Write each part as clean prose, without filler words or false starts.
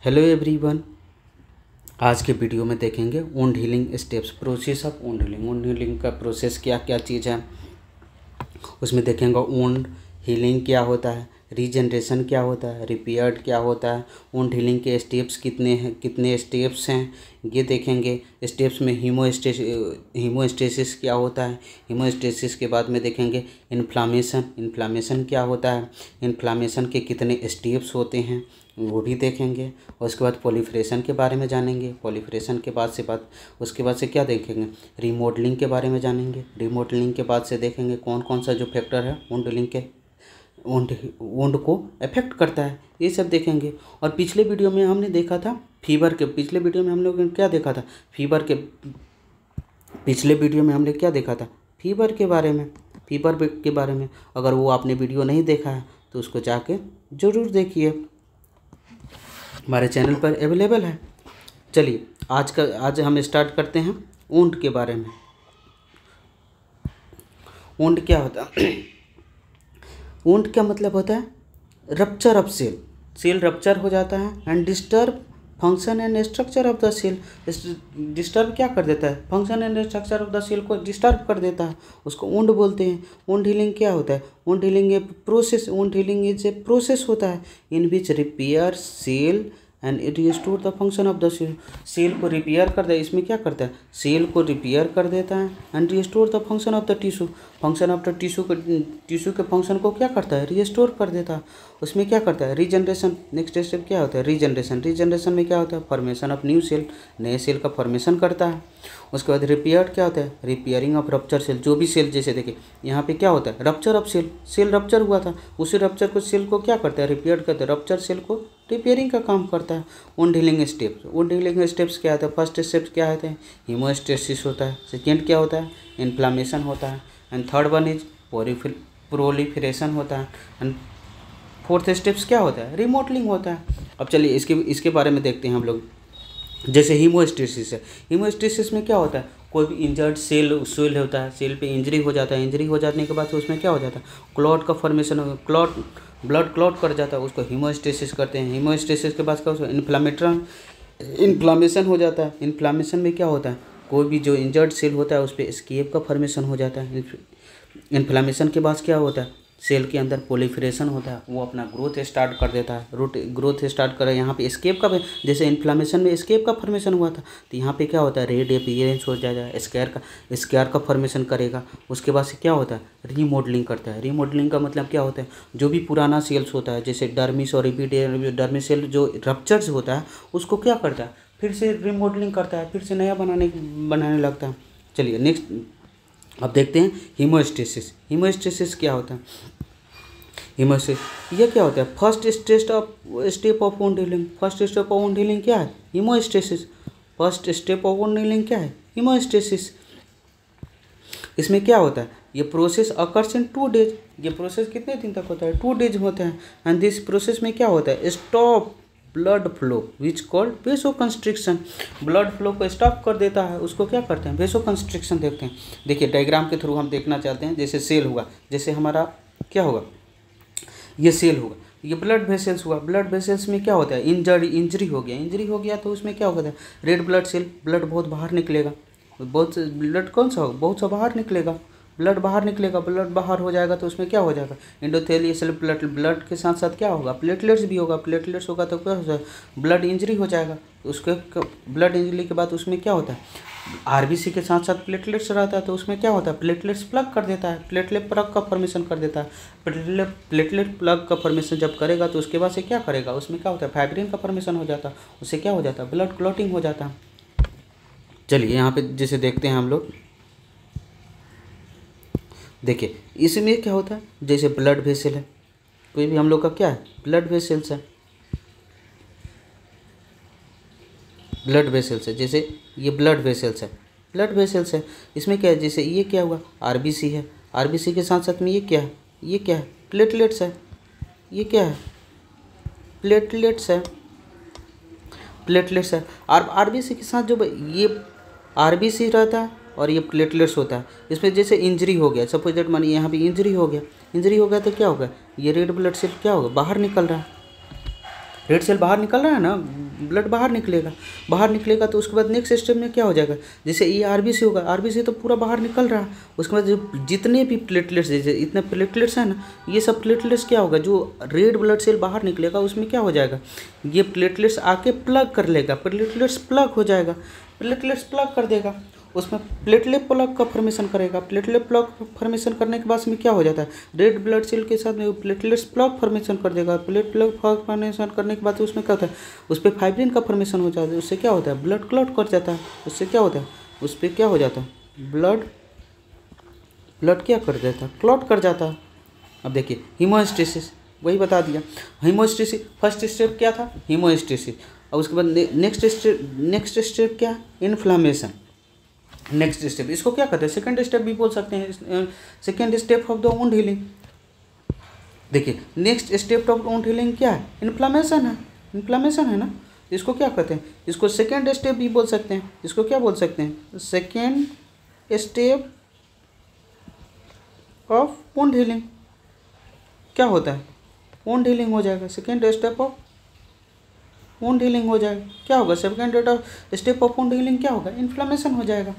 Hello everyone. आज के video में देखेंगे wound healing steps, process of wound healing. Wound healing का प्रोसेस क्या क्या चीज़ है उसमें देखेंगे। वुंड हीलिंग क्या होता है, रीजनरेशन क्या होता है, रिपेयर्ड क्या होता है, वुंड हीलिंग के स्टेप्स कितने हैं, कितने स्टेप्स हैं ये देखेंगे। स्टेप्स में हीमोस्टेसिस क्या होता है, हीमोस्टेसिस के बाद में देखेंगे इन्फ्लामेशन क्या होता है, इन्फ्लामेशन के कितने स्टेप्स होते हैं वो भी देखेंगे। और उसके बाद पॉलीफरेशन के बारे में जानेंगे। पॉलीफरेशन के बाद से उसके बाद से क्या देखेंगे, रीमॉडलिंग के बारे में जानेंगे। रीमॉडलिंग के बाद से देखेंगे कौन कौन सा जो फैक्टर है वुंड हीलिंग के वुंड को अफेक्ट करता है, ये सब देखेंगे। और पिछले वीडियो में हमने देखा था पिछले वीडियो में हम लोग क्या देखा था, पिछले वीडियो में हमने क्या देखा था, फीवर के बारे में। अगर वो आपने वीडियो नहीं देखा है तो उसको जाके ज़रूर देखिए, हमारे चैनल पर अवेलेबल है। चलिए आज हम स्टार्ट करते हैं वुंड के बारे में। वुंड क्या होता है? वुंड क्या मतलब होता है, रप्चर ऑफ सेल रप्चर हो जाता है and disturb function and structure of the cell. Disturb क्या कर देता है, function and structure of the cell को डिस्टर्ब कर देता है, उसको वुंड बोलते हैं। वुंड हीलिंग क्या होता है, wound healing is a process होता है in which repair cell and it restore the function of the cell. Cell को रिपेयर करता है, इसमें क्या करता है, सेल को रिपेयर कर देता है and restore the function of the tissue. Function of the tissue के फंक्शन को क्या करता है, रिस्टोर कर देता है। उसमें क्या करता है, रीजनरेशन। नेक्स्ट स्टेप क्या होता है, रीजनरेशन में क्या होता है, फॉर्मेशन ऑफ न्यू सेल, नए सेल का फॉर्मेशन करता है। उसके बाद रिपेयर क्या होता है, रिपेयरिंग ऑफ रप्चर सेल। जो भी सेल, जैसे देखिए यहाँ पे क्या होता है, रप्चर ऑफ सेल रप्चर हुआ था, उसी रप्चर को सेल को क्या करता है, रिपेयर करता है। रप्चर सेल को रिपेयरिंग का काम करता है। वुंड हीलिंग स्टेप्स क्या होता है, फर्स्ट स्टेप क्या होता है, हीमोस्टेसिस होता है। सेकेंड क्या होता है, इन्फ्लामेशन होता है and third one is proliferation होता है एंड फोर्थ स्टेप्स क्या होता है, रिमॉडलिंग होता है। अब चलिए इसके बारे में देखते हैं हम लोग। जैसे हीमोस्टेसिस है, हीमोस्टेसिस में क्या होता है, कोई भी इंजर्ड सेल होता है, सेल पे इंजरी हो जाता है। इंजरी हो जाने के बाद तो उसमें क्या हो जाता है, क्लॉट का फॉर्मेशन, ब्लड क्लॉट कर जाता है, उसको हीमोस्टेसिस करते हैं। हीमोस्टेसिस के बाद क्या होता है, इन्फ्लामेशन हो जाता है। इन्फ्लामेशन में क्या होता है, कोई भी जो इंजर्ड सेल होता है उस पर स्केब का फॉर्मेशन हो जाता है। इन्फ्लामेशन के बाद क्या होता है, सेल के अंदर प्रोलिफरेशन होता है, वो अपना ग्रोथ स्टार्ट कर देता है। ग्रोथ स्टार्ट करे, यहाँ पे एस्केप का, जैसे इन्फ्लामेशन में एस्केप का फॉर्मेशन हुआ था तो यहाँ पे क्या होता है, रेड अपीयरेंस हो जाएगा, स्केयर का फॉर्मेशन करेगा। उसके बाद से क्या होता है, रीमॉडलिंग करता है। रीमॉडलिंग का मतलब क्या होता है, जो भी पुराना सेल्स होता है, जैसे डर्मिस और एपिडर्मिस सेल जो रप्चर्स होता है उसको क्या करता है, फिर से रीमॉडलिंग करता है, फिर से नया बनाने लगता है। चलिए नेक्स्ट अब देखते हैं हीमोस्टेसिस क्या होता है। ये क्या होता है, first step of wound healing. First step of wound healing क्या है, haemostasis. First step of wound healing क्या है, हीमोस्टेसिस। इसमें क्या होता है, ये प्रोसेस अकर्स इन 2 डेज। ये प्रोसेस कितने दिन तक होता है, 2 डेज होता है। एंड दिस प्रोसेस में क्या होता है, स्टॉप ब्लड फ्लो विच कॉल्ड वेसोकंस्ट्रिक्शन। ब्लड फ्लो को स्टॉप कर देता है, उसको क्या करते हैं, वेसोकंस्ट्रिक्शन देखते हैं। देखिए डायग्राम के थ्रू हम देखना चाहते हैं। जैसे सेल हुआ, जैसे हमारा क्या होगा, ये सेल होगा, ये ब्लड वेसल्स हुआ। ब्लड वेसल्स में क्या होता है, इंजरी हो गया तो उसमें क्या होगा, रेड ब्लड सेल, ब्लड बहुत बाहर निकलेगा। ब्लड कौन सा होगा, बहुत सा बाहर निकलेगा। ब्लड बाहर हो जाएगा तो उसमें क्या हो जाएगा, एंडोथेलियल सेल। ब्लड के साथ साथ क्या होगा, प्लेटलेट्स भी होगा। प्लेटलेट्स होगा तो क्या हो जाएगा, ब्लड इंजरी हो जाएगा। उसके ब्लड इंजरी के बाद उसमें क्या होता है, आरबीसी के साथ साथ प्लेटलेट्स रहता है तो उसमें क्या होता है, प्लेटलेट्स प्लग कर देता है, प्लेटलेट प्लग का फॉर्मेशन कर देता है। प्लेटलेट प्लग का फॉर्मेशन जब करेगा तो उसके बाद से क्या करेगा, उसमें क्या होता है, फाइब्रिन का फॉर्मेशन हो जाता है। उससे क्या हो जाता है, ब्लड क्लॉटिंग हो जाता है। चलिए यहाँ पे जैसे देखते हैं हम लोग, देखिए इसमें क्या होता है, जैसे ब्लड वेसल है, कोई भी हम लोग का क्या है, ब्लड वेसल्स है, जैसे ये ब्लड वेसल्स है। इसमें क्या है, जैसे ये क्या हुआ, आरबीसी है, आरबीसी के साथ साथ में ये क्या है, प्लेटलेट्स है। ये क्या है, प्लेटलेट्स है। और आरबीसी के साथ जो ये आरबीसी रहता है और ये प्लेटलेट्स होता है। इसमें जैसे इंजरी हो गया, सपोज दैट मानिए यहाँ पे इंजरी हो गया तो क्या होगा, ये रेड ब्लड सेल क्या होगा, बाहर निकल रहा है। रेड सेल बाहर निकल रहा है ना, ब्लड बाहर निकलेगा तो उसके बाद नेक्स्ट स्टेप में क्या हो जाएगा, जैसे ये आरबीसी होगा, आरबीसी तो पूरा बाहर निकल रहा है, उसके बाद जो जितने भी प्लेटलेट्स, जैसे इतने प्लेटलेट्स हैं ना, ये सब प्लेटलेट्स क्या होगा, जो रेड ब्लड सेल बाहर निकलेगा उसमें क्या हो जाएगा, ये प्लेटलेट्स आके प्लग कर लेगा, प्लेटलेट्स प्लग हो जाएगा, प्लेटलेट्स प्लग कर देगा, उसमें प्लेटलेट प्लग का फॉर्मेशन करेगा, प्लेटलेट प्लग फॉर्मेशन करने के बाद में क्या हो जाता है, रेड ब्लड सेल के साथ में प्लेटलेट्स प्लग फॉर्मेशन कर देगा, प्लेट प्लग फॉर्मेशन करने के बाद उसमें क्या होता है, उस पर फाइब्रिन का फॉर्मेशन हो जाता है, उससे क्या होता है, ब्लड क्लॉट कर जाता है, उससे क्या होता है, उस पर क्या हो जाता है, ब्लड क्या कर देता है, क्लॉट कर जाता है। अब देखिए हीमोस्टेसिस, वही बता दिया, हीमोस्टेसिस फर्स्ट स्टेप क्या था, हीमोस्टेसिस, और उसके बाद नेक्स्ट स्टेप क्या, इन्फ्लामेशन, नेक्स्ट स्टेप इसको क्या कहते हैं, सेकंड स्टेप भी बोल सकते हैं, second step of the wound healing. देखिए next step of wound healing क्या है, इन्फ्लामेशन है ना, इसको क्या कहते हैं, इसको सेकंड स्टेप भी बोल सकते हैं, इसको क्या बोल सकते हैं, second step of wound healing. क्या होता है, वुंड हीलिंग हो जाएगा, second step of wound healing हो जाएगा, क्या होगा, second step of wound healing क्या होगा, इन्फ्लामेशन हो जाएगा।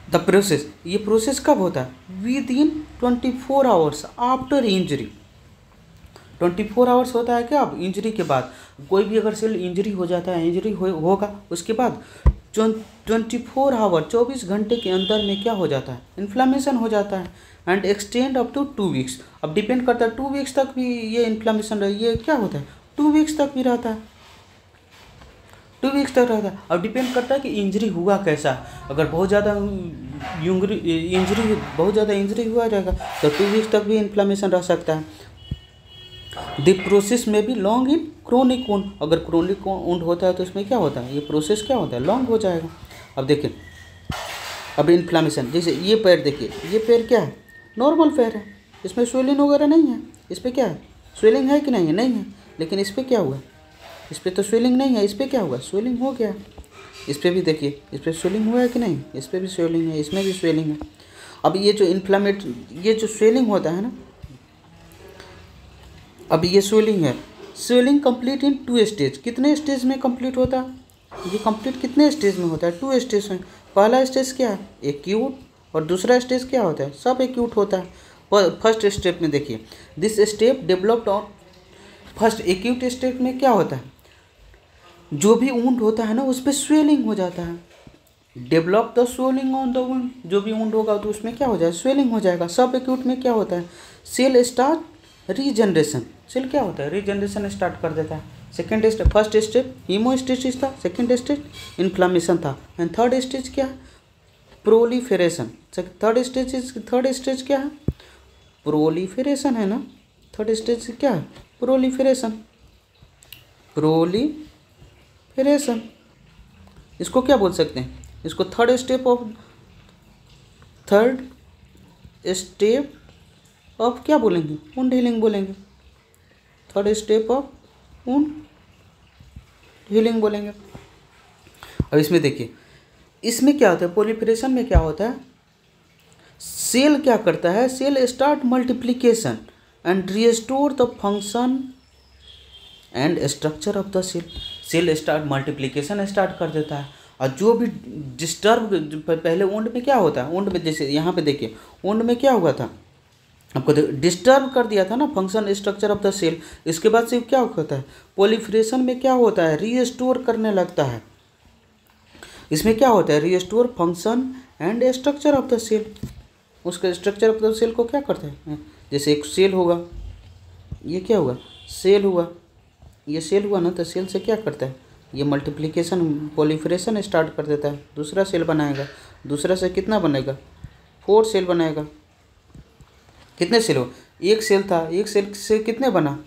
द प्रोसेस, ये प्रोसेस कब होता है, with in 24 hours after injury, 24 hours होता है क्या, अब इंजरी के बाद कोई भी अगर सेल इंजरी हो जाता है, इंजरी होगा उसके बाद 24 आवर 24 घंटे के अंदर में क्या हो जाता है, इन्फ्लामेशन हो जाता है, and extend up to 2 weeks. अब डिपेंड करता है 2 वीक्स तक भी ये इन्फ्लामेशन ये क्या होता है, 2 वीक्स तक भी रहता है, 2 वीक्स तक रहता है। अब डिपेंड करता है कि इंजरी हुआ कैसा, अगर बहुत ज़्यादा इंजरी हुआ रहेगा तो 2 वीक्स तक भी इन्फ्लामेशन रह सकता है। द प्रोसेस में भी लॉन्ग इन क्रोनिक वुंड, अगर क्रोनिक वुंड होता है तो उसमें क्या होता है, ये प्रोसेस क्या होता है, लॉन्ग हो जाएगा। अब देखिए अब इन्फ्लामेशन, जैसे ये पैर देखिए, ये पैर क्या है, नॉर्मल पैर है, इसमें स्वेलिंग वगैरह नहीं है, इस पर क्या है, स्वेलिंग है कि नहीं है, नहीं है, लेकिन इस पर क्या हुआ, इस पर तो स्वेलिंग नहीं है, इस पर क्या हुआ, स्वेलिंग हो गया, इस पर भी देखिए, इस पर स्वेलिंग हुआ है कि नहीं, इस पर भी स्वेलिंग है, इसमें भी स्वेलिंग है। अब ये जो ये जो स्वेलिंग होता है ना, अब ये स्वेलिंग है, स्वेलिंग कंप्लीट इन 2 स्टेज, कितने स्टेज में कंप्लीट होता है, ये कंप्लीट कितने स्टेज में होता है, 2 स्टेज में। पहला स्टेज क्या है, एक्यूट, और दूसरा स्टेज क्या होता है, सब एक्यूट होता है। फर्स्ट स्टेप में देखिए, this step developed on first acute stage में क्या होता है, जो भी वुंड होता है ना उस पर स्वेलिंग हो जाता है, develop the swelling on the wound, जो भी वुंड होगा तो उसमें क्या हो जाएगा, स्वेलिंग हो जाएगा। सब एक्यूट में क्या होता है, सेल स्टार्ट रीजनरेशन, सेल क्या होता है, रीजनरेशन स्टार्ट कर देता है। Second step, first step haemostasis था, सेकेंड स्टेज इन्फ्लामेशन था, एंड थर्ड स्टेज क्या है, प्रोलिफेरेशन। थर्ड स्टेज क्या है, प्रोलिफेरेशन है ना, थर्ड स्टेज क्या है, प्रोलिफेरेशन, इसको क्या बोल सकते हैं, इसको थर्ड स्टेप ऑफ क्या बोलेंगे, वुंड हीलिंग बोलेंगे, third step of wound healing बोलेंगे। अब इसमें देखिए, इसमें क्या होता है, प्रोलिफरेशन में क्या होता है, सेल क्या करता है, cell start multiplication and restore the function and structure of the cell, cell start multiplication start कर देता है। और जो भी डिस्टर्ब, पहले वुंड में क्या होता है, वुंड में जैसे यहाँ पे देखिए, वुंड में क्या हुआ था, आपको डिस्टर्ब कर दिया था ना function structure of the cell, इसके बाद से क्या होता है, प्रोलिफरेशन में क्या होता है, रीस्टोर करने लगता है। इसमें क्या होता है, restore function and structure of the cell, उसका स्ट्रक्चर ऑफ द सेल को क्या करते हैं, जैसे एक सेल होगा, ये क्या हुआ, सेल हुआ, ये सेल हुआ ना, तो सेल से क्या करता है, ये मल्टीप्लिकेशन प्रोलिफरेशन स्टार्ट कर देता है, दूसरा सेल बनाएगा, दूसरा से कितना बनेगा, 4 सेल बनाएगा। कितने सेल हो, एक सेल था, एक सेल से कितने बना,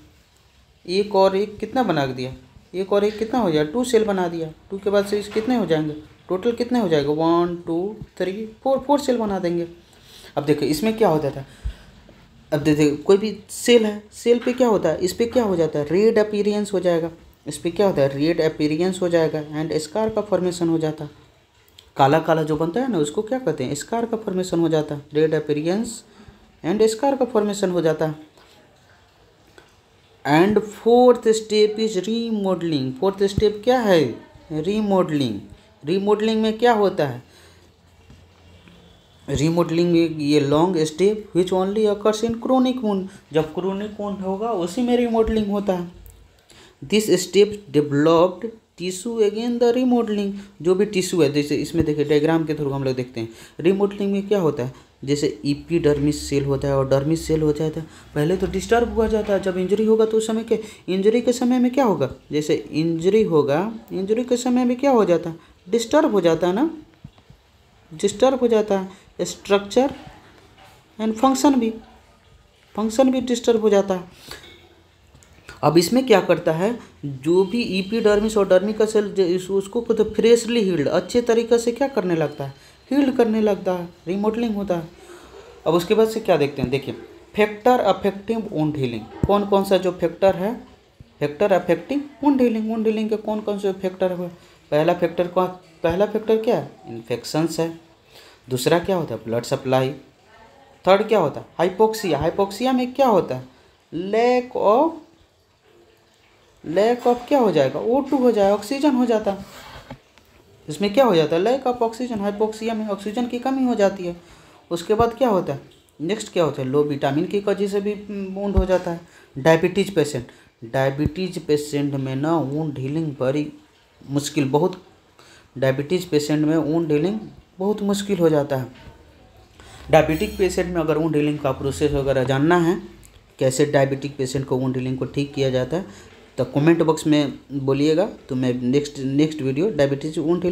एक और एक कितना बना दिया, एक और एक कितना हो जाएगा, 2 सेल बना दिया, 2 के बाद से कितने हो जाएंगे, टोटल कितने हो जाएगा, 1 2 3 4 सेल बना देंगे। अब देखो इसमें क्या होता था, अब देखिए कोई भी सेल है, सेल पे क्या होता है, इस पर क्या हो जाता है, रेड अपीरियंस हो जाएगा, इस पर क्या होता है, रेड अपीरियंस हो जाएगा, एंड स्कार का फॉर्मेशन हो जाता है, काला काला जो बनता है ना उसको क्या कहते हैं, स्कार का फॉर्मेशन हो जाता है, रेड अपीरियंस एंड स्कार का फॉर्मेशन हो जाता है। And fourth step is remodelling. Fourth step क्या है? रीमॉडलिंग। रीमॉडलिंग में क्या होता है? रीमॉडलिंग में ये long step which only occurs in chronic wound. जब क्रोनिक वुंड होगा उसी में रीमॉडलिंग होता है। This step developed tissue again the remodelling. जो भी टिश्यू है, जैसे इसमें देखिए डायग्राम के थ्रू हम लोग देखते हैं रीमॉडलिंग में क्या होता है। जैसे इपीडर्मिस सेल होता है और डर्मिस सेल हो जाता है। पहले तो डिस्टर्ब हुआ जाता है, जब इंजरी होगा तो उस समय के इंजरी के समय में क्या होगा? जैसे इंजरी होगा, इंजरी के समय में क्या हो जाता है? डिस्टर्ब हो जाता है ना, डिस्टर्ब हो जाता है स्ट्रक्चर एंड फंक्शन भी डिस्टर्ब हो जाता है। अब इसमें क्या करता है, जो भी इपीडर्मिस और डर्मी का सेल उसको तो फ्रेशली हील्ड अच्छे तरीके से क्या करने लगता है? हील्ड करने लगता है, रीमॉडलिंग होता है। अब उसके बाद से क्या देखते हैं, देखिए फैक्टर अफेक्टिंग वुंड हीलिंग। कौन कौन सा जो फैक्टर है, factor affecting wound healing. Wound healing के कौन कौन से फैक्टर है? पहला फैक्टर क्या है? इन्फेक्शंस है। दूसरा क्या होता है? Blood supply. थर्ड क्या होता है? हाइपोक्सिया। हाइपोक्सिया में क्या होता है? लैक ऑफ क्या हो जाएगा? O2 हो जाएगा, ऑक्सीजन हो जाता है। इसमें क्या हो जाता है? Lack of oxygen. हाइपोक्सिया में ऑक्सीजन की कमी हो जाती है। उसके बाद क्या होता है? नेक्स्ट क्या होता है? लो विटामिन की वजह से भी वुंड हो जाता है। डायबिटीज पेशेंट में ना वुंड हीलिंग बड़ी मुश्किल, बहुत डायबिटीज पेशेंट में वुंड हीलिंग बहुत मुश्किल हो जाता है। डायबिटिक पेशेंट में अगर वुंड हीलिंग का प्रोसेस वगैरह जानना है, कैसे डायबिटिक पेशेंट को वुंड हीलिंग को ठीक किया जाता है, तो कमेंट बॉक्स में बोलिएगा, तो मैं next video diabetes wound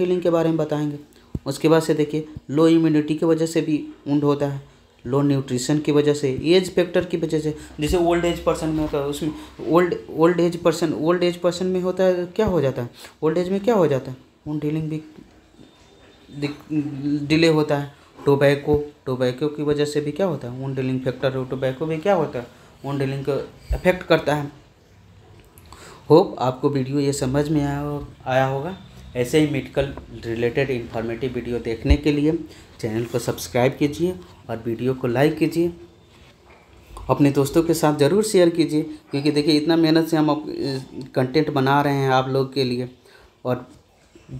healing के बारे में बताएंगे। उसके बाद से देखिए लो इम्यूनिटी की वजह से भी वुंड होता है, लो न्यूट्रिशन की वजह से, एज फैक्टर की वजह से। जैसे ओल्ड एज पर्सन में होता है, उसमें ओल्ड एज पर्सन में होता है, क्या हो जाता है? ओल्ड एज में क्या हो जाता है? वुंड हीलिंग भी डिले होता है। टोबैको की वजह से भी क्या होता है? वुंड हीलिंग फैक्टर टोबैको भी क्या होता है? वुंड हीलिंग को अफेक्ट करता है। होप आपको वीडियो ये समझ में आया होगा। ऐसे ही मेडिकल रिलेटेड इंफॉर्मेटिव वीडियो देखने के लिए चैनल को सब्सक्राइब कीजिए और वीडियो को लाइक कीजिए। अपने दोस्तों के साथ ज़रूर शेयर कीजिए, क्योंकि देखिए इतना मेहनत से हम कंटेंट बना रहे हैं आप लोग के लिए, और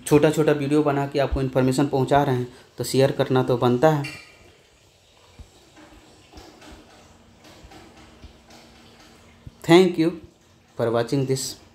छोटा छोटा वीडियो बना के आपको इन्फॉर्मेशन पहुंचा रहे हैं, तो शेयर करना तो बनता है। Thank you for watching this.